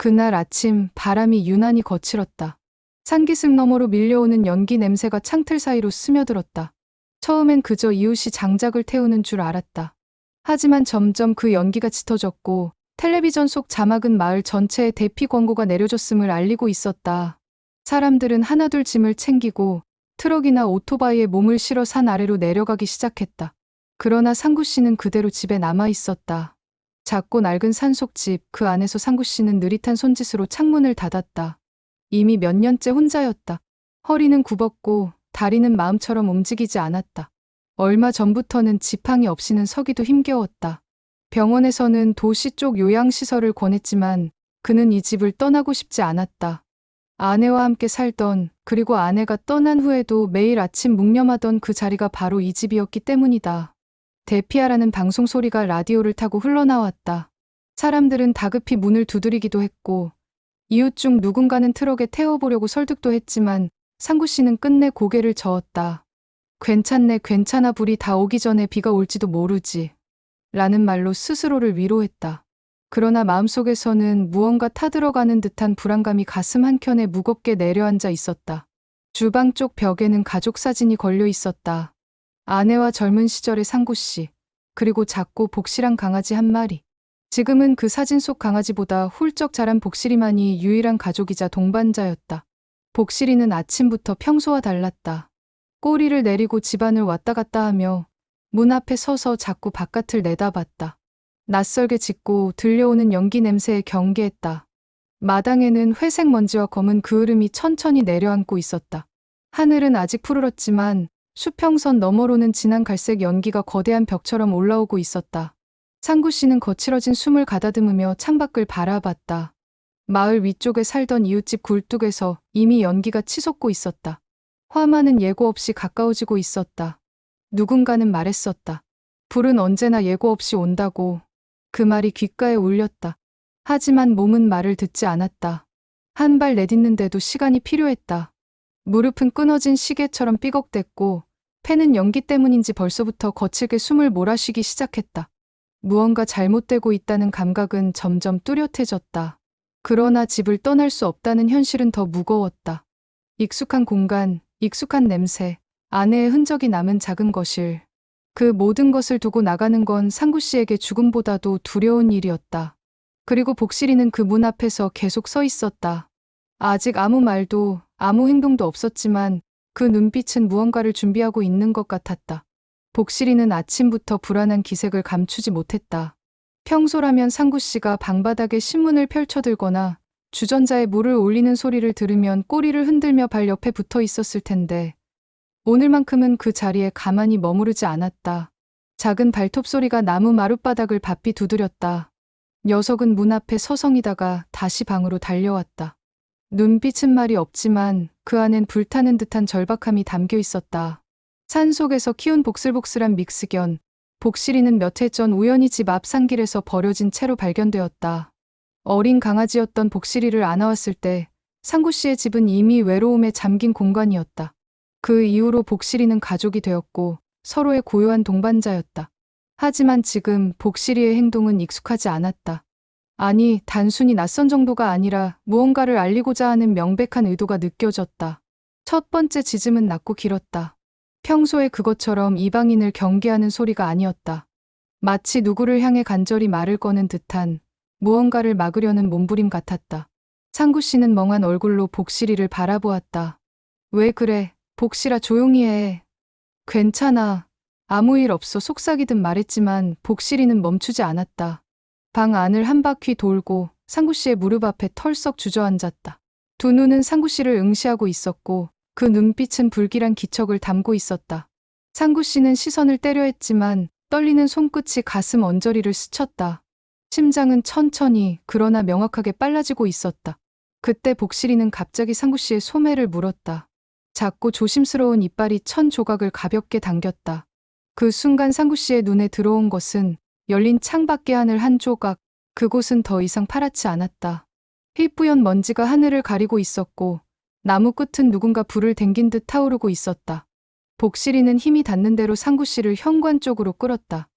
그날 아침 바람이 유난히 거칠었다. 산기슭 너머로 밀려오는 연기 냄새가 창틀 사이로 스며들었다. 처음엔 그저 이웃이 장작을 태우는 줄 알았다. 하지만 점점 그 연기가 짙어졌고 텔레비전 속 자막은 마을 전체에 대피 광고가 내려졌음을 알리고 있었다. 사람들은 하나둘 짐을 챙기고 트럭이나 오토바이에 몸을 실어 산 아래로 내려가기 시작했다. 그러나 상구 씨는 그대로 집에 남아 있었다. 작고 낡은 산속집, 그 안에서 상구 씨는 느릿한 손짓으로 창문을 닫았다. 이미 몇 년째 혼자였다. 허리는 굽었고 다리는 마음처럼 움직이지 않았다. 얼마 전부터는 지팡이 없이는 서기도 힘겨웠다. 병원에서는 도시 쪽 요양시설을 권했지만 그는 이 집을 떠나고 싶지 않았다. 아내와 함께 살던, 그리고 아내가 떠난 후에도 매일 아침 묵념하던 그 자리가 바로 이 집이었기 때문이다. 대피하라는 방송 소리가 라디오를 타고 흘러나왔다. 사람들은 다급히 문을 두드리기도 했고 이웃 중 누군가는 트럭에 태워보려고 설득도 했지만 상구 씨는 끝내 고개를 저었다. 괜찮네, 괜찮아, 불이 다 오기 전에 비가 올지도 모르지. 라는 말로 스스로를 위로했다. 그러나 마음속에서는 무언가 타들어가는 듯한 불안감이 가슴 한켠에 무겁게 내려앉아 있었다. 주방 쪽 벽에는 가족 사진이 걸려 있었다. 아내와 젊은 시절의 상구 씨, 그리고 작고 복실한 강아지 한 마리. 지금은 그 사진 속 강아지보다 훌쩍 자란 복실이만이 유일한 가족이자 동반자였다. 복실이는 아침부터 평소와 달랐다. 꼬리를 내리고 집안을 왔다 갔다 하며 문 앞에 서서 자꾸 바깥을 내다봤다. 낯설게 짖고 들려오는 연기 냄새에 경계했다. 마당에는 회색 먼지와 검은 그을음이 천천히 내려앉고 있었다. 하늘은 아직 푸르렀지만 수평선 너머로는 진한 갈색 연기가 거대한 벽처럼 올라오고 있었다. 상구 씨는 거칠어진 숨을 가다듬으며 창밖을 바라봤다. 마을 위쪽에 살던 이웃집 굴뚝에서 이미 연기가 치솟고 있었다. 화만은 예고 없이 가까워지고 있었다. 누군가는 말했었다. 불은 언제나 예고 없이 온다고. 그 말이 귓가에 울렸다. 하지만 몸은 말을 듣지 않았다. 한 발 내딛는데도 시간이 필요했다. 무릎은 끊어진 시계처럼 삐걱댔고 폐는 연기 때문인지 벌써부터 거칠게 숨을 몰아쉬기 시작했다. 무언가 잘못되고 있다는 감각은 점점 뚜렷해졌다. 그러나 집을 떠날 수 없다는 현실은 더 무거웠다. 익숙한 공간, 익숙한 냄새, 아내의 흔적이 남은 작은 거실. 그 모든 것을 두고 나가는 건 상구 씨에게 죽음보다도 두려운 일이었다. 그리고 복실이는 그 문 앞에서 계속 서 있었다. 아직 아무 말도, 아무 행동도 없었지만 그 눈빛은 무언가를 준비하고 있는 것 같았다. 복실이는 아침부터 불안한 기색을 감추지 못했다. 평소라면 상구 씨가 방바닥에 신문을 펼쳐들거나 주전자에 물을 올리는 소리를 들으면 꼬리를 흔들며 발 옆에 붙어 있었을 텐데 오늘만큼은 그 자리에 가만히 머무르지 않았다. 작은 발톱 소리가 나무 마룻바닥을 바삐 두드렸다. 녀석은 문 앞에 서성이다가 다시 방으로 달려왔다. 눈빛은 말이 없지만 그 안엔 불타는 듯한 절박함이 담겨 있었다. 산속에서 키운 복슬복슬한 믹스견, 복실이는 몇 해 전 우연히 집 앞 산길에서 버려진 채로 발견되었다. 어린 강아지였던 복실이를 안아왔을 때 상구 씨의 집은 이미 외로움에 잠긴 공간이었다. 그 이후로 복실이는 가족이 되었고 서로의 고요한 동반자였다. 하지만 지금 복실이의 행동은 익숙하지 않았다. 아니, 단순히 낯선 정도가 아니라 무언가를 알리고자 하는 명백한 의도가 느껴졌다. 첫 번째 짖음은 낮고 길었다. 평소에 그것처럼 이방인을 경계하는 소리가 아니었다. 마치 누구를 향해 간절히 말을 거는 듯한 무언가를 막으려는 몸부림 같았다. 상구 씨는 멍한 얼굴로 복실이를 바라보았다. 왜 그래? 복실아, 조용히 해. 괜찮아. 아무 일 없어, 속삭이듯 말했지만 복실이는 멈추지 않았다. 방 안을 한 바퀴 돌고 상구 씨의 무릎 앞에 털썩 주저앉았다. 두 눈은 상구 씨를 응시하고 있었고 그 눈빛은 불길한 기척을 담고 있었다. 상구 씨는 시선을 떼려 했지만 떨리는 손끝이 가슴 언저리를 스쳤다. 심장은 천천히 그러나 명확하게 빨라지고 있었다. 그때 복실이는 갑자기 상구 씨의 소매를 물었다. 작고 조심스러운 이빨이 천 조각을 가볍게 당겼다. 그 순간 상구 씨의 눈에 들어온 것은 열린 창밖의 하늘 한 조각, 그곳은 더 이상 파랗지 않았다. 희뿌연 먼지가 하늘을 가리고 있었고 나무 끝은 누군가 불을 댕긴 듯 타오르고 있었다. 복실이는 힘이 닿는 대로 상구 씨를 현관 쪽으로 끌었다.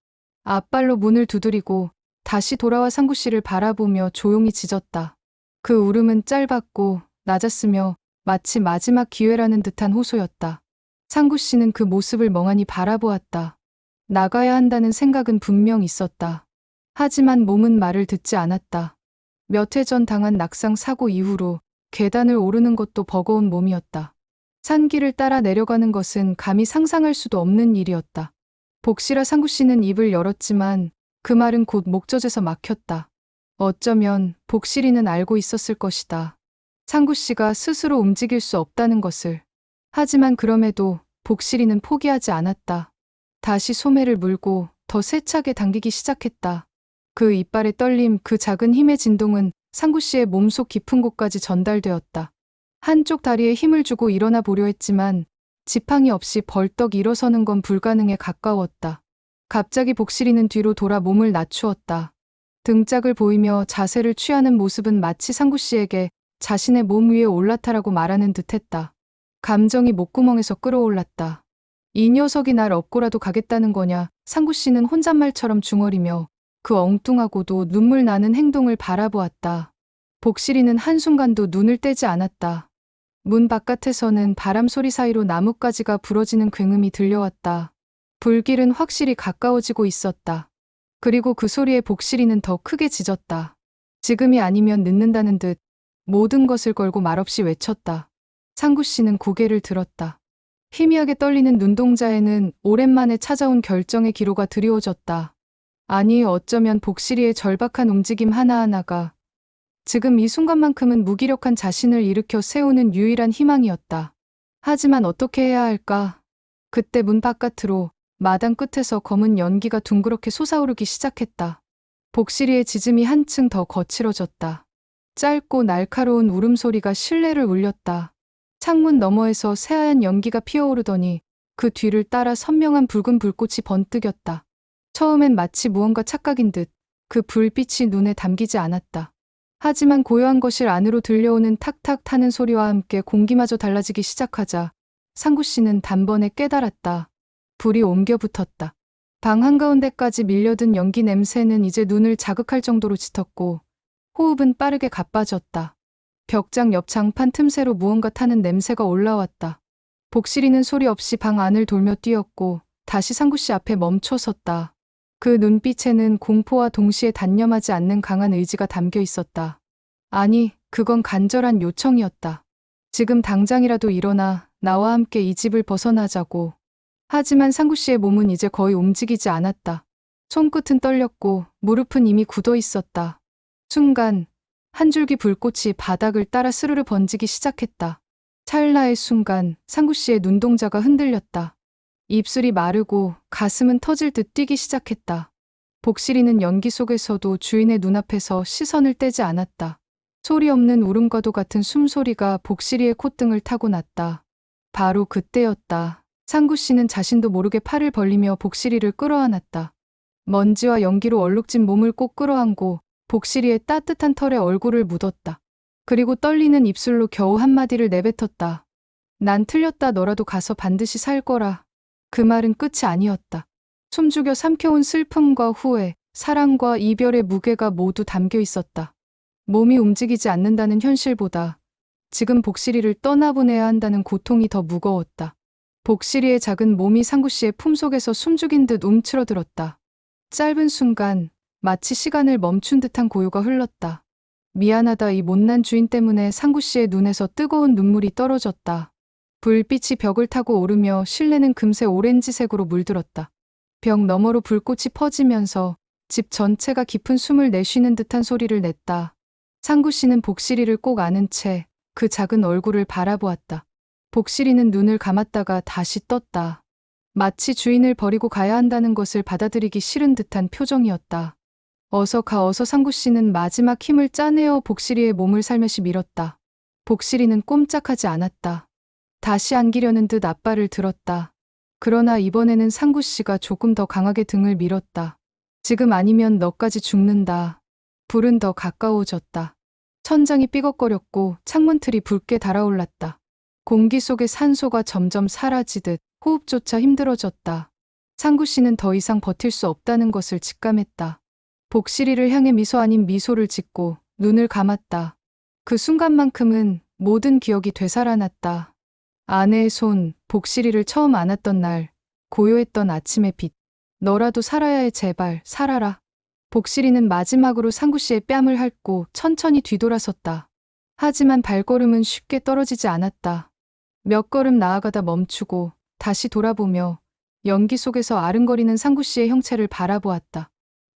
앞발로 문을 두드리고 다시 돌아와 상구 씨를 바라보며 조용히 짖었다. 그 울음은 짧았고 낮았으며 마치 마지막 기회라는 듯한 호소였다. 상구 씨는 그 모습을 멍하니 바라보았다. 나가야 한다는 생각은 분명 있었다. 하지만 몸은 말을 듣지 않았다. 몇 해 전 당한 낙상 사고 이후로 계단을 오르는 것도 버거운 몸이었다. 산길을 따라 내려가는 것은 감히 상상할 수도 없는 일이었다. 복시라 상구 씨는 입을 열었지만 그 말은 곧 목젖에서 막혔다. 어쩌면 복실이는 알고 있었을 것이다. 상구 씨가 스스로 움직일 수 없다는 것을. 하지만 그럼에도 복실이는 포기하지 않았다. 다시 소매를 물고 더 세차게 당기기 시작했다. 그 이빨의 떨림, 그 작은 힘의 진동은 상구 씨의 몸속 깊은 곳까지 전달되었다. 한쪽 다리에 힘을 주고 일어나 보려 했지만 지팡이 없이 벌떡 일어서는 건 불가능에 가까웠다. 갑자기 복실이는 뒤로 돌아 몸을 낮추었다. 등짝을 보이며 자세를 취하는 모습은 마치 상구 씨에게 자신의 몸 위에 올라타라고 말하는 듯했다. 감정이 목구멍에서 끓어올랐다. 이 녀석이 날 업고라도 가겠다는 거냐. 상구 씨는 혼잣말처럼 중얼이며 그 엉뚱하고도 눈물 나는 행동을 바라보았다. 복실이는 한순간도 눈을 떼지 않았다. 문 바깥에서는 바람 소리 사이로 나뭇가지가 부러지는 굉음이 들려왔다. 불길은 확실히 가까워지고 있었다. 그리고 그 소리에 복실이는 더 크게 짖었다. 지금이 아니면 늦는다는 듯 모든 것을 걸고 말없이 외쳤다. 상구 씨는 고개를 들었다. 희미하게 떨리는 눈동자에는 오랜만에 찾아온 결정의 기로가 드리워졌다. 아니, 어쩌면 복실이의 절박한 움직임 하나하나가 지금 이 순간만큼은 무기력한 자신을 일으켜 세우는 유일한 희망이었다. 하지만 어떻게 해야 할까? 그때 문 바깥으로 마당 끝에서 검은 연기가 둥그렇게 솟아오르기 시작했다. 복실이의 짖음이 한층 더 거칠어졌다. 짧고 날카로운 울음소리가 실내를 울렸다. 창문 너머에서 새하얀 연기가 피어오르더니 그 뒤를 따라 선명한 붉은 불꽃이 번뜩였다. 처음엔 마치 무언가 착각인 듯 그 불빛이 눈에 담기지 않았다. 하지만 고요한 거실 안으로 들려오는 탁탁 타는 소리와 함께 공기마저 달라지기 시작하자 상구 씨는 단번에 깨달았다. 불이 옮겨 붙었다. 방 한가운데까지 밀려든 연기 냄새는 이제 눈을 자극할 정도로 짙었고 호흡은 빠르게 가빠졌다. 벽장 옆 장판 틈새로 무언가 타는 냄새가 올라왔다. 복실이는 소리 없이 방 안을 돌며 뛰었고 다시 상구 씨 앞에 멈춰 섰다. 그 눈빛에는 공포와 동시에 단념하지 않는 강한 의지가 담겨 있었다. 아니, 그건 간절한 요청이었다. 지금 당장이라도 일어나 나와 함께 이 집을 벗어나자고. 하지만 상구 씨의 몸은 이제 거의 움직이지 않았다. 손끝은 떨렸고 무릎은 이미 굳어 있었다. 순간 한 줄기 불꽃이 바닥을 따라 스르르 번지기 시작했다. 찰나의 순간 상구 씨의 눈동자가 흔들렸다. 입술이 마르고 가슴은 터질 듯 뛰기 시작했다. 복실이는 연기 속에서도 주인의 눈앞에서 시선을 떼지 않았다. 소리 없는 울음과도 같은 숨소리가 복실이의 콧등을 타고 났다. 바로 그때였다. 상구 씨는 자신도 모르게 팔을 벌리며 복실이를 끌어안았다. 먼지와 연기로 얼룩진 몸을 꼭 끌어안고 복실이의 따뜻한 털에 얼굴을 묻었다. 그리고 떨리는 입술로 겨우 한마디를 내뱉었다. 난 틀렸다. 너라도 가서 반드시 살 거라. 그 말은 끝이 아니었다. 숨죽여 삼켜온 슬픔과 후회, 사랑과 이별의 무게가 모두 담겨 있었다. 몸이 움직이지 않는다는 현실보다 지금 복실이를 떠나보내야 한다는 고통이 더 무거웠다. 복실이의 작은 몸이 상구 씨의 품속에서 숨죽인 듯 움츠러들었다. 짧은 순간 마치 시간을 멈춘 듯한 고요가 흘렀다. 미안하다. 이 못난 주인 때문에 상구 씨의 눈에서 뜨거운 눈물이 떨어졌다. 불빛이 벽을 타고 오르며 실내는 금세 오렌지색으로 물들었다. 벽 너머로 불꽃이 퍼지면서 집 전체가 깊은 숨을 내쉬는 듯한 소리를 냈다. 상구 씨는 복실이를 꼭 안은 채 그 작은 얼굴을 바라보았다. 복실이는 눈을 감았다가 다시 떴다. 마치 주인을 버리고 가야 한다는 것을 받아들이기 싫은 듯한 표정이었다. 어서 가. 어서. 상구 씨는 마지막 힘을 짜내어 복실이의 몸을 살며시 밀었다. 복실이는 꼼짝하지 않았다. 다시 안기려는 듯 앞발을 들었다. 그러나 이번에는 상구 씨가 조금 더 강하게 등을 밀었다. 지금 아니면 너까지 죽는다. 불은 더 가까워졌다. 천장이 삐걱거렸고 창문틀이 붉게 달아올랐다. 공기 속의 산소가 점점 사라지듯 호흡조차 힘들어졌다. 상구 씨는 더 이상 버틸 수 없다는 것을 직감했다. 복실이를 향해 미소 아닌 미소를 짓고 눈을 감았다. 그 순간만큼은 모든 기억이 되살아났다. 아내의 손, 복실이를 처음 안았던 날, 고요했던 아침의 빛. 너라도 살아야 해, 제발 살아라. 복실이는 마지막으로 상구 씨의 뺨을 핥고 천천히 뒤돌아섰다. 하지만 발걸음은 쉽게 떨어지지 않았다. 몇 걸음 나아가다 멈추고 다시 돌아보며 연기 속에서 아른거리는 상구 씨의 형체를 바라보았다.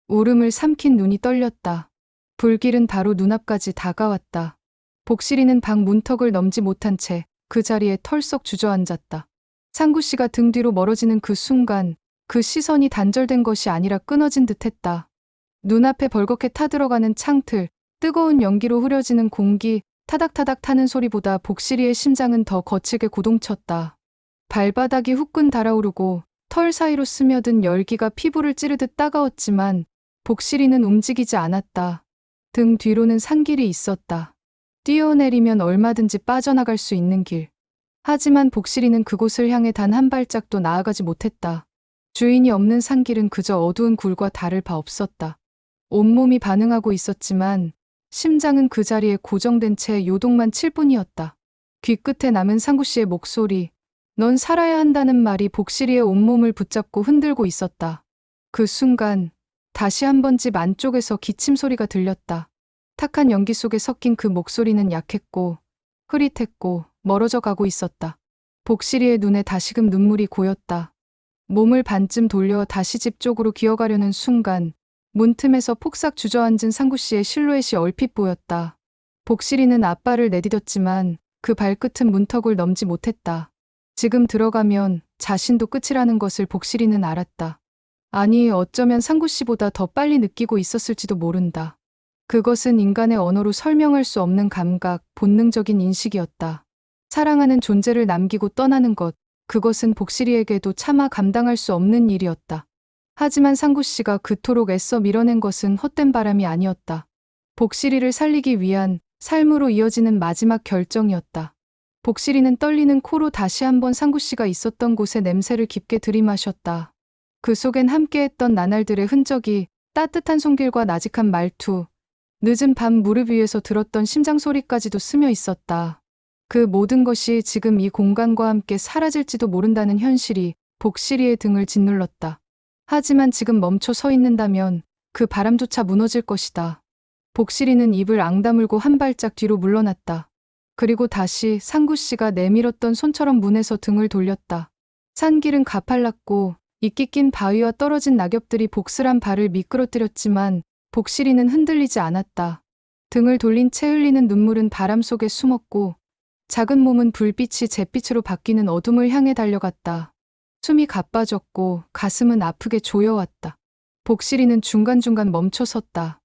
울음을 삼킨 눈이 떨렸다. 불길은 바로 눈앞까지 다가왔다. 복실이는 방 문턱을 넘지 못한 채 그 자리에 털썩 주저앉았다. 상구 씨가 등 뒤로 멀어지는 그 순간 그 시선이 단절된 것이 아니라 끊어진 듯했다. 눈앞에 벌겋게 타들어가는 창틀, 뜨거운 연기로 흐려지는 공기, 타닥타닥 타는 소리보다 복실이의 심장은 더 거칠게 고동쳤다. 발바닥이 후끈 달아오르고 털 사이로 스며든 열기가 피부를 찌르듯 따가웠지만 복실이는 움직이지 않았다. 등 뒤로는 산길이 있었다. 뛰어내리면 얼마든지 빠져나갈 수 있는 길. 하지만 복실이는 그곳을 향해 단 한 발짝도 나아가지 못했다. 주인이 없는 산길은 그저 어두운 굴과 다를 바 없었다. 온몸이 반응하고 있었지만 심장은 그 자리에 고정된 채 요동만 칠 뿐이었다. 귀끝에 남은 상구 씨의 목소리, 넌 살아야 한다는 말이 복실이의 온몸을 붙잡고 흔들고 있었다. 그 순간 다시 한번 집 안쪽에서 기침 소리가 들렸다. 탁한 연기 속에 섞인 그 목소리는 약했고 흐릿했고 멀어져 가고 있었다. 복실이의 눈에 다시금 눈물이 고였다. 몸을 반쯤 돌려 다시 집 쪽으로 기어가려는 순간 문틈에서 폭삭 주저앉은 상구 씨의 실루엣이 얼핏 보였다. 복실이는 앞발을 내디뎠지만 그 발끝은 문턱을 넘지 못했다. 지금 들어가면 자신도 끝이라는 것을 복실이는 알았다. 아니, 어쩌면 상구 씨보다 더 빨리 느끼고 있었을지도 모른다. 그것은 인간의 언어로 설명할 수 없는 감각, 본능적인 인식이었다. 사랑하는 존재를 남기고 떠나는 것, 그것은 복실이에게도 차마 감당할 수 없는 일이었다. 하지만 상구 씨가 그토록 애써 밀어낸 것은 헛된 바람이 아니었다. 복실이를 살리기 위한 삶으로 이어지는 마지막 결정이었다. 복실이는 떨리는 코로 다시 한번 상구 씨가 있었던 곳의 냄새를 깊게 들이마셨다. 그 속엔 함께했던 나날들의 흔적이, 따뜻한 손길과 나직한 말투, 늦은 밤 무릎 위에서 들었던 심장 소리까지도 스며 있었다. 그 모든 것이 지금 이 공간과 함께 사라질지도 모른다는 현실이 복실이의 등을 짓눌렀다. 하지만 지금 멈춰 서 있는다면 그 바람조차 무너질 것이다. 복실이는 입을 앙다물고 한 발짝 뒤로 물러났다. 그리고 다시 상구 씨가 내밀었던 손처럼 문에서 등을 돌렸다. 산길은 가팔랐고 이끼 낀 바위와 떨어진 낙엽들이 복슬한 발을 미끄러뜨렸지만 복실이는 흔들리지 않았다. 등을 돌린 채 흘리는 눈물은 바람 속에 숨었고 작은 몸은 불빛이 잿빛으로 바뀌는 어둠을 향해 달려갔다. 숨이 가빠졌고 가슴은 아프게 조여왔다. 복실이는 중간중간 멈춰섰다.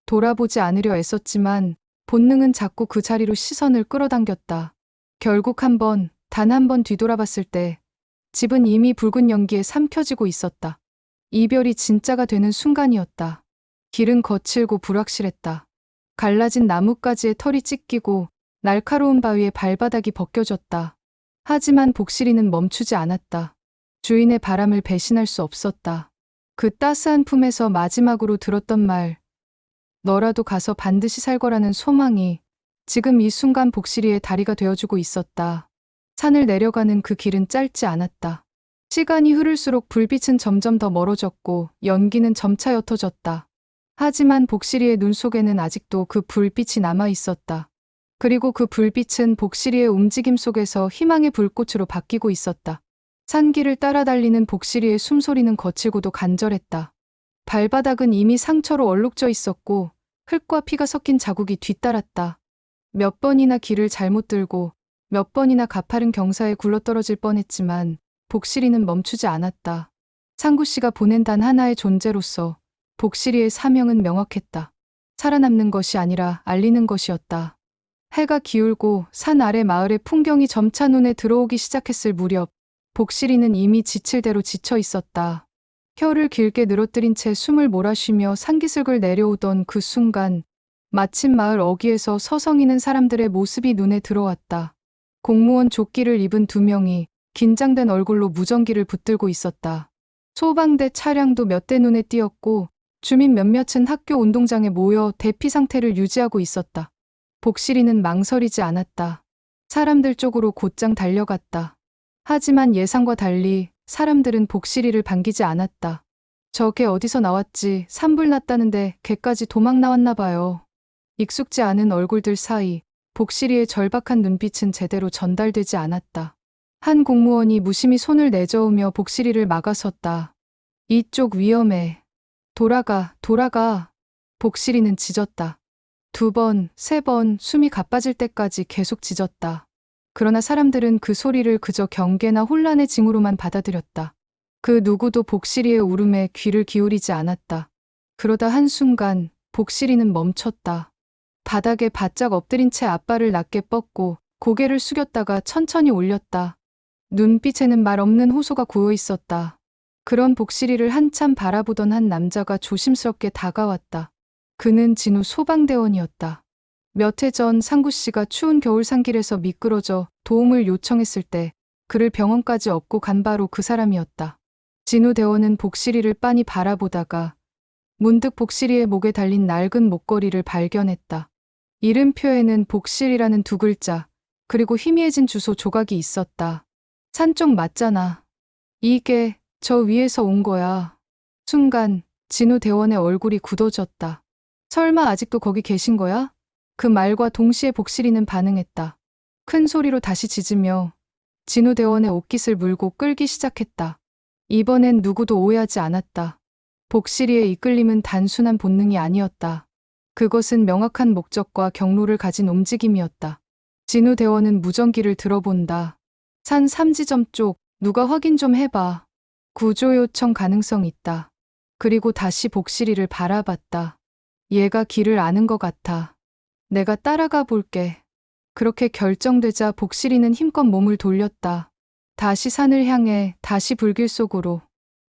돌아보지 않으려 애썼지만 본능은 자꾸 그 자리로 시선을 끌어당겼다. 결국 단 한 번 뒤돌아봤을 때 집은 이미 붉은 연기에 삼켜지고 있었다. 이별이 진짜가 되는 순간이었다. 길은 거칠고 불확실했다. 갈라진 나뭇가지에 털이 찢기고 날카로운 바위에 발바닥이 벗겨졌다. 하지만 복실이는 멈추지 않았다. 주인의 바람을 배신할 수 없었다. 그 따스한 품에서 마지막으로 들었던 말, 너라도 가서 반드시 살 거라는 소망이 지금 이 순간 복실이의 다리가 되어주고 있었다. 산을 내려가는 그 길은 짧지 않았다. 시간이 흐를수록 불빛은 점점 더 멀어졌고 연기는 점차 옅어졌다. 하지만 복실이의 눈 속에는 아직도 그 불빛이 남아 있었다. 그리고 그 불빛은 복실이의 움직임 속에서 희망의 불꽃으로 바뀌고 있었다. 산길을 따라 달리는 복실이의 숨소리는 거칠고도 간절했다. 발바닥은 이미 상처로 얼룩져 있었고 흙과 피가 섞인 자국이 뒤따랐다. 몇 번이나 길을 잘못 들고 몇 번이나 가파른 경사에 굴러떨어질 뻔했지만 복실이는 멈추지 않았다. 상구 씨가 보낸 단 하나의 존재로서 복실이의 사명은 명확했다. 살아남는 것이 아니라 알리는 것이었다. 해가 기울고 산 아래 마을의 풍경이 점차 눈에 들어오기 시작했을 무렵 복실이는 이미 지칠 대로 지쳐 있었다. 혀를 길게 늘어뜨린 채 숨을 몰아쉬며 산기슭을 내려오던 그 순간 마침 마을 어귀에서 서성이는 사람들의 모습이 눈에 들어왔다. 공무원 조끼를 입은 두 명이 긴장된 얼굴로 무전기를 붙들고 있었다. 소방대 차량도 몇 대 눈에 띄었고 주민 몇몇은 학교 운동장에 모여 대피 상태를 유지하고 있었다. 복실이는 망설이지 않았다. 사람들 쪽으로 곧장 달려갔다. 하지만 예상과 달리 사람들은 복실이를 반기지 않았다. 저게 어디서 나왔지? 산불났다는데 걔까지 도망 나왔나 봐요. 익숙지 않은 얼굴들 사이 복실이의 절박한 눈빛은 제대로 전달되지 않았다. 한 공무원이 무심히 손을 내저으며 복실이를 막아섰다. 이쪽 위험해. 돌아가, 돌아가. 복실이는 짖었다. 2번, 3번 숨이 가빠질 때까지 계속 짖었다. 그러나 사람들은 그 소리를 그저 경계나 혼란의 징후로만 받아들였다. 그 누구도 복실이의 울음에 귀를 기울이지 않았다. 그러다 한순간 복실이는 멈췄다. 바닥에 바짝 엎드린 채 앞발을 낮게 뻗고 고개를 숙였다가 천천히 올렸다. 눈빛에는 말 없는 호소가 고여 있었다. 그런 복실이를 한참 바라보던 한 남자가 조심스럽게 다가왔다. 그는 진우 소방대원이었다. 몇 해 전 상구 씨가 추운 겨울 산길에서 미끄러져 도움을 요청했을 때 그를 병원까지 업고 간 바로 그 사람이었다. 진우 대원은 복실이를 빤히 바라보다가 문득 복실이의 목에 달린 낡은 목걸이를 발견했다. 이름표에는 복실이라는 2글자, 그리고 희미해진 주소 조각이 있었다. 산 쪽 맞잖아. 이게 저 위에서 온 거야. 순간 진우 대원의 얼굴이 굳어졌다. 설마 아직도 거기 계신 거야? 그 말과 동시에 복실이는 반응했다. 큰 소리로 다시 짖으며 진우 대원의 옷깃을 물고 끌기 시작했다. 이번엔 누구도 오해하지 않았다. 복실이의 이끌림은 단순한 본능이 아니었다. 그것은 명확한 목적과 경로를 가진 움직임이었다. 진우 대원은 무전기를 들어본다. 산 3지점 쪽 누가 확인 좀 해봐. 구조 요청 가능성 있다. 그리고 다시 복실이를 바라봤다. 얘가 길을 아는 것 같아. 내가 따라가 볼게. 그렇게 결정되자 복실이는 힘껏 몸을 돌렸다. 다시 산을 향해, 다시 불길 속으로.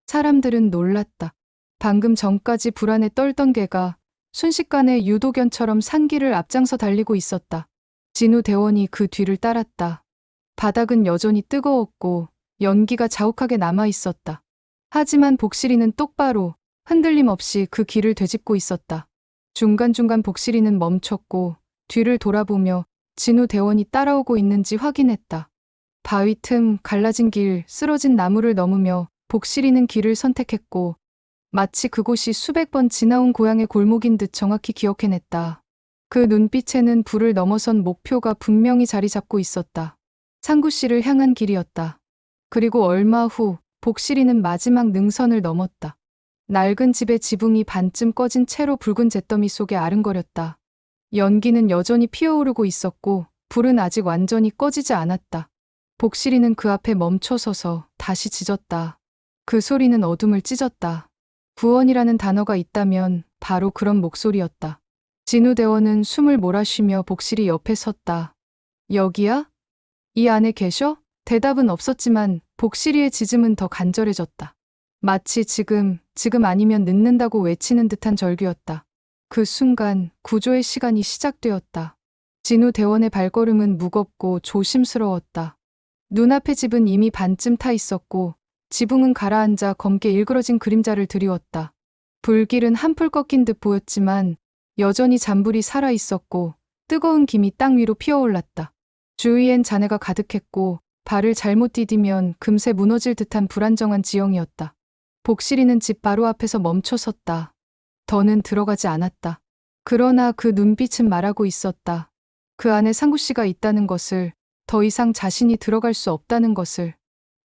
사람들은 놀랐다. 방금 전까지 불안에 떨던 개가 순식간에 유도견처럼 산길을 앞장서 달리고 있었다. 진우 대원이 그 뒤를 따랐다. 바닥은 여전히 뜨거웠고 연기가 자욱하게 남아 있었다. 하지만 복실이는 똑바로 흔들림 없이 그 길을 되짚고 있었다. 중간중간 복실이는 멈췄고 뒤를 돌아보며 진우 대원이 따라오고 있는지 확인했다. 바위 틈, 갈라진 길, 쓰러진 나무를 넘으며 복실이는 길을 선택했고 마치 그곳이 수백 번 지나온 고향의 골목인 듯 정확히 기억해냈다. 그 눈빛에는 불을 넘어선 목표가 분명히 자리 잡고 있었다. 상구 씨를 향한 길이었다. 그리고 얼마 후 복실이는 마지막 능선을 넘었다. 낡은 집의 지붕이 반쯤 꺼진 채로 붉은 잿더미 속에 아른거렸다. 연기는 여전히 피어오르고 있었고 불은 아직 완전히 꺼지지 않았다. 복실이는 그 앞에 멈춰서서 다시 짖었다. 그 소리는 어둠을 찢었다. 구원이라는 단어가 있다면 바로 그런 목소리였다. 진우 대원은 숨을 몰아쉬며 복실이 옆에 섰다. 여기야? 이 안에 계셔? 대답은 없었지만 복실이의 짖음은 더 간절해졌다. 마치 지금 아니면 늦는다고 외치는 듯한 절규였다. 그 순간 구조의 시간이 시작되었다. 진우 대원의 발걸음은 무겁고 조심스러웠다. 눈앞의 집은 이미 반쯤 타 있었고 지붕은 가라앉아 검게 일그러진 그림자를 드리웠다. 불길은 한풀 꺾인 듯 보였지만 여전히 잔불이 살아있었고 뜨거운 김이 땅 위로 피어올랐다. 주위엔 잔해가 가득했고 발을 잘못 디디면 금세 무너질 듯한 불안정한 지형이었다. 복실이는 집 바로 앞에서 멈춰 섰다. 더는 들어가지 않았다. 그러나 그 눈빛은 말하고 있었다. 그 안에 상구 씨가 있다는 것을, 더 이상 자신이 들어갈 수 없다는 것을,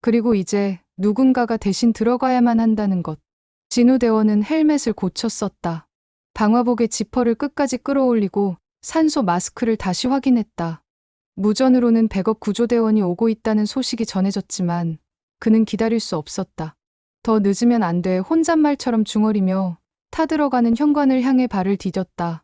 그리고 이제 누군가가 대신 들어가야만 한다는 것. 진우 대원은 헬멧을 고쳐 썼다. 방화복의 지퍼를 끝까지 끌어올리고 산소 마스크를 다시 확인했다. 무전으로는 백업 구조대원이 오고 있다는 소식이 전해졌지만 그는 기다릴 수 없었다. 더 늦으면 안 돼. 혼잣말처럼 중얼이며 타들어가는 현관을 향해 발을 디뎠다.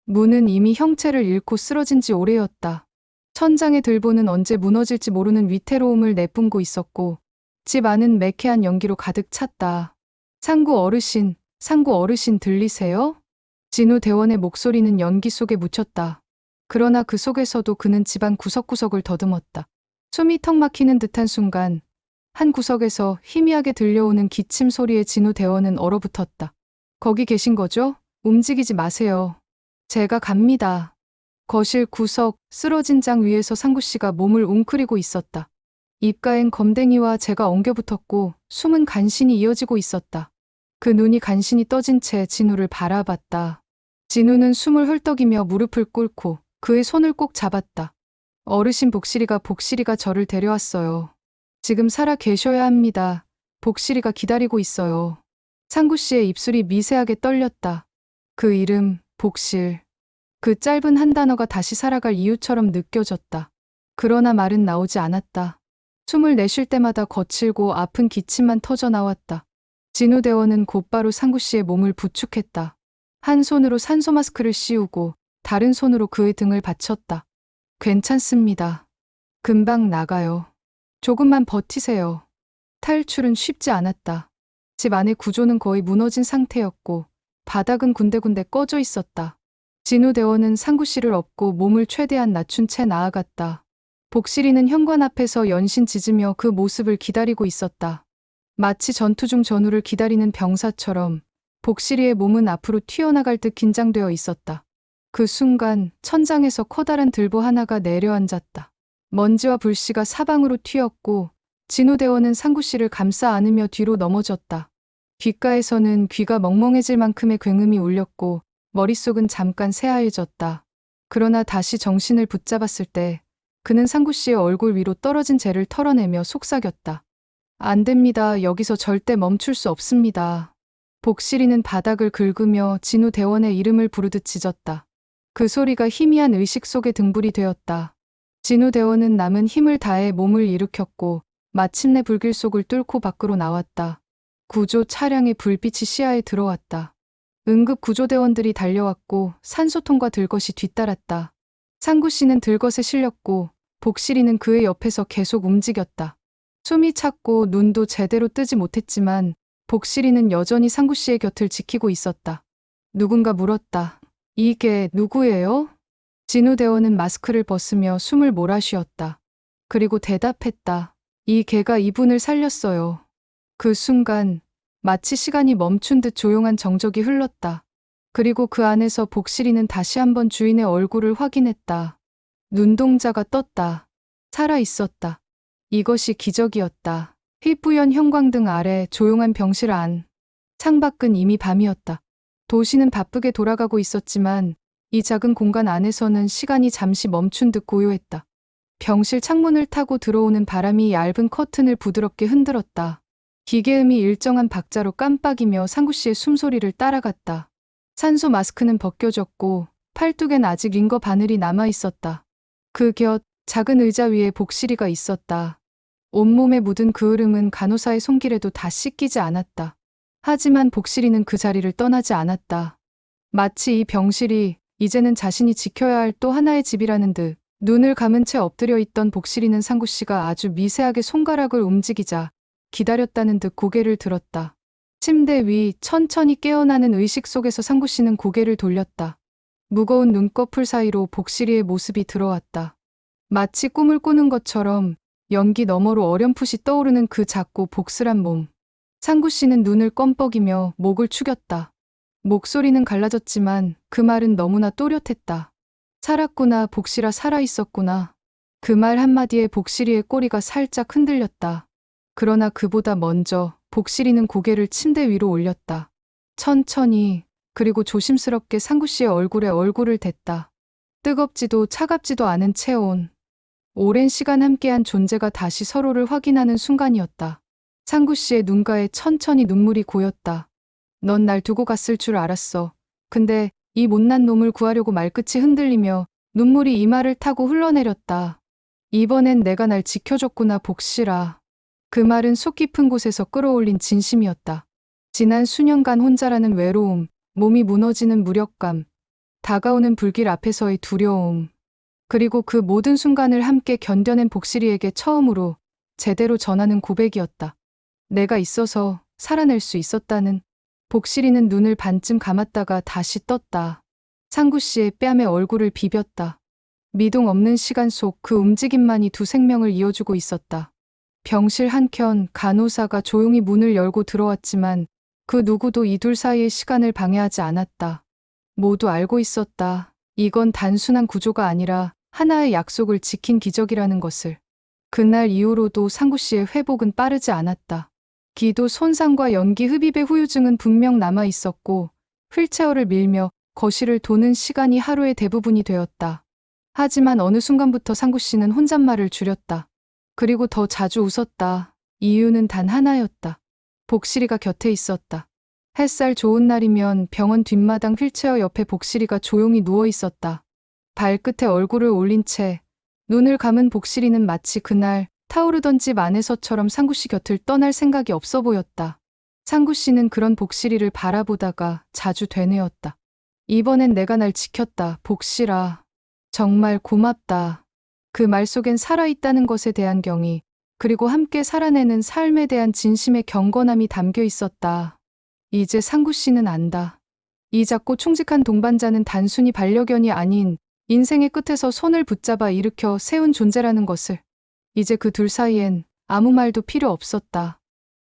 문은 이미 형체를 잃고 쓰러진 지 오래였다. 천장의 들보는 언제 무너질지 모르는 위태로움을 내뿜고 있었고 집 안은 매캐한 연기로 가득 찼다. 상구 어르신 들리세요? 진우 대원의 목소리는 연기 속에 묻혔다. 그러나 그 속에서도 그는 집안 구석구석을 더듬었다. 숨이 턱 막히는 듯한 순간 한 구석에서 희미하게 들려오는 기침 소리에 진우 대원은 얼어붙었다. 거기 계신 거죠? 움직이지 마세요. 제가 갑니다. 거실 구석 쓰러진 장 위에서 상구 씨가 몸을 웅크리고 있었다. 입가엔 검댕이와 재가 엉겨붙었고 숨은 간신히 이어지고 있었다. 그 눈이 간신히 떠진 채 진우를 바라봤다. 진우는 숨을 헐떡이며 무릎을 꿇고 그의 손을 꼭 잡았다. 어르신 복실이가 저를 데려왔어요. 지금 살아 계셔야 합니다. 복실이가 기다리고 있어요. 상구 씨의 입술이 미세하게 떨렸다. 그 이름, 복실. 그 짧은 한 단어가 다시 살아갈 이유처럼 느껴졌다. 그러나 말은 나오지 않았다. 숨을 내쉴 때마다 거칠고 아픈 기침만 터져 나왔다. 진우 대원은 곧바로 상구 씨의 몸을 부축했다. 한 손으로 산소 마스크를 씌우고 다른 손으로 그의 등을 받쳤다. 괜찮습니다. 금방 나가요. 조금만 버티세요. 탈출은 쉽지 않았다. 집 안의 구조는 거의 무너진 상태였고 바닥은 군데군데 꺼져 있었다. 진우 대원은 상구 씨를 업고 몸을 최대한 낮춘 채 나아갔다. 복실이는 현관 앞에서 연신 짖으며 그 모습을 기다리고 있었다. 마치 전투 중 전우를 기다리는 병사처럼 복실이의 몸은 앞으로 튀어나갈 듯 긴장되어 있었다. 그 순간 천장에서 커다란 들보 하나가 내려앉았다. 먼지와 불씨가 사방으로 튀었고 진우 대원은 상구 씨를 감싸 안으며 뒤로 넘어졌다. 귓가에서는 귀가 멍멍해질 만큼의 굉음이 울렸고 머릿속은 잠깐 새하얘졌다. 그러나 다시 정신을 붙잡았을 때 그는 상구 씨의 얼굴 위로 떨어진 재를 털어내며 속삭였다. 안 됩니다. 여기서 절대 멈출 수 없습니다. 복실이는 바닥을 긁으며 진우 대원의 이름을 부르듯 짖었다. 그 소리가 희미한 의식 속에 등불이 되었다. 진우 대원은 남은 힘을 다해 몸을 일으켰고 마침내 불길 속을 뚫고 밖으로 나왔다. 구조 차량의 불빛이 시야에 들어왔다. 응급 구조대원들이 달려왔고 산소통과 들것이 뒤따랐다. 상구 씨는 들것에 실렸고 복실이는 그의 옆에서 계속 움직였다. 숨이 찼고 눈도 제대로 뜨지 못했지만 복실이는 여전히 상구 씨의 곁을 지키고 있었다. 누군가 물었다. 이게 누구예요? 진우 대원은 마스크를 벗으며 숨을 몰아쉬었다. 그리고 대답했다. 이 개가 이분을 살렸어요. 그 순간 마치 시간이 멈춘 듯 조용한 정적이 흘렀다. 그리고 그 안에서 복실이는 다시 한번 주인의 얼굴을 확인했다. 눈동자가 떴다. 살아 있었다. 이것이 기적이었다. 희뿌연 형광등 아래 조용한 병실 안. 창밖은 이미 밤이었다. 도시는 바쁘게 돌아가고 있었지만 이 작은 공간 안에서는 시간이 잠시 멈춘 듯 고요했다. 병실 창문을 타고 들어오는 바람이 얇은 커튼을 부드럽게 흔들었다. 기계음이 일정한 박자로 깜빡이며 상구 씨의 숨소리를 따라갔다. 산소 마스크는 벗겨졌고 팔뚝엔 아직 링거 바늘이 남아 있었다. 그 곁 작은 의자 위에 복실이가 있었다. 온몸에 묻은 그 흐름은 간호사의 손길에도 다 씻기지 않았다. 하지만 복실이는 그 자리를 떠나지 않았다. 마치 이 병실이 이제는 자신이 지켜야 할 또 하나의 집이라는 듯 눈을 감은 채 엎드려 있던 복실이는 상구 씨가 아주 미세하게 손가락을 움직이자 기다렸다는 듯 고개를 들었다. 침대 위 천천히 깨어나는 의식 속에서 상구 씨는 고개를 돌렸다. 무거운 눈꺼풀 사이로 복실이의 모습이 들어왔다. 마치 꿈을 꾸는 것처럼 연기 너머로 어렴풋이 떠오르는 그 작고 복슬한 몸. 상구 씨는 눈을 껌뻑이며 목을 축였다. 목소리는 갈라졌지만 그 말은 너무나 또렷했다. 살았구나, 복실아, 살아있었구나. 그 말 한마디에 복실이의 꼬리가 살짝 흔들렸다. 그러나 그보다 먼저 복실이는 고개를 침대 위로 올렸다. 천천히, 그리고 조심스럽게 상구 씨의 얼굴에 얼굴을 댔다. 뜨겁지도 차갑지도 않은 체온. 오랜 시간 함께한 존재가 다시 서로를 확인하는 순간이었다. 상구 씨의 눈가에 천천히 눈물이 고였다. 넌 날 두고 갔을 줄 알았어. 근데 이 못난 놈을 구하려고 말끝이 흔들리며 눈물이 이마를 타고 흘러내렸다. 이번엔 내가 날 지켜줬구나, 복실아. 그 말은 속 깊은 곳에서 끌어올린 진심이었다. 지난 수년간 혼자라는 외로움, 몸이 무너지는 무력감, 다가오는 불길 앞에서의 두려움, 그리고 그 모든 순간을 함께 견뎌낸 복실이에게 처음으로 제대로 전하는 고백이었다. 내가 있어서 살아낼 수 있었다는. 복실이는 눈을 반쯤 감았다가 다시 떴다. 상구 씨의 뺨에 얼굴을 비볐다. 미동 없는 시간 속 그 움직임만이 두 생명을 이어주고 있었다. 병실 한켠 간호사가 조용히 문을 열고 들어왔지만 그 누구도 이 둘 사이의 시간을 방해하지 않았다. 모두 알고 있었다. 이건 단순한 구조가 아니라 하나의 약속을 지킨 기적이라는 것을. 그날 이후로도 상구 씨의 회복은 빠르지 않았다. 기도 손상과 연기 흡입의 후유증은 분명 남아 있었고 휠체어를 밀며 거실을 도는 시간이 하루의 대부분이 되었다. 하지만 어느 순간부터 상구 씨는 혼잣말을 줄였다. 그리고 더 자주 웃었다. 이유는 단 하나였다. 복실이가 곁에 있었다. 햇살 좋은 날이면 병원 뒷마당 휠체어 옆에 복실이가 조용히 누워 있었다. 발끝에 얼굴을 올린 채 눈을 감은 복실이는 마치 그날 타오르던 집 안에서처럼 상구 씨 곁을 떠날 생각이 없어 보였다. 상구 씨는 그런 복실이를 바라보다가 자주 되뇌었다. 이번엔 내가 날 지켰다. 복실아. 정말 고맙다. 그 말 속엔 살아있다는 것에 대한 경의, 그리고 함께 살아내는 삶에 대한 진심의 경건함이 담겨 있었다. 이제 상구 씨는 안다. 이 작고 충직한 동반자는 단순히 반려견이 아닌 인생의 끝에서 손을 붙잡아 일으켜 세운 존재라는 것을. 이제 그 둘 사이엔 아무 말도 필요 없었다.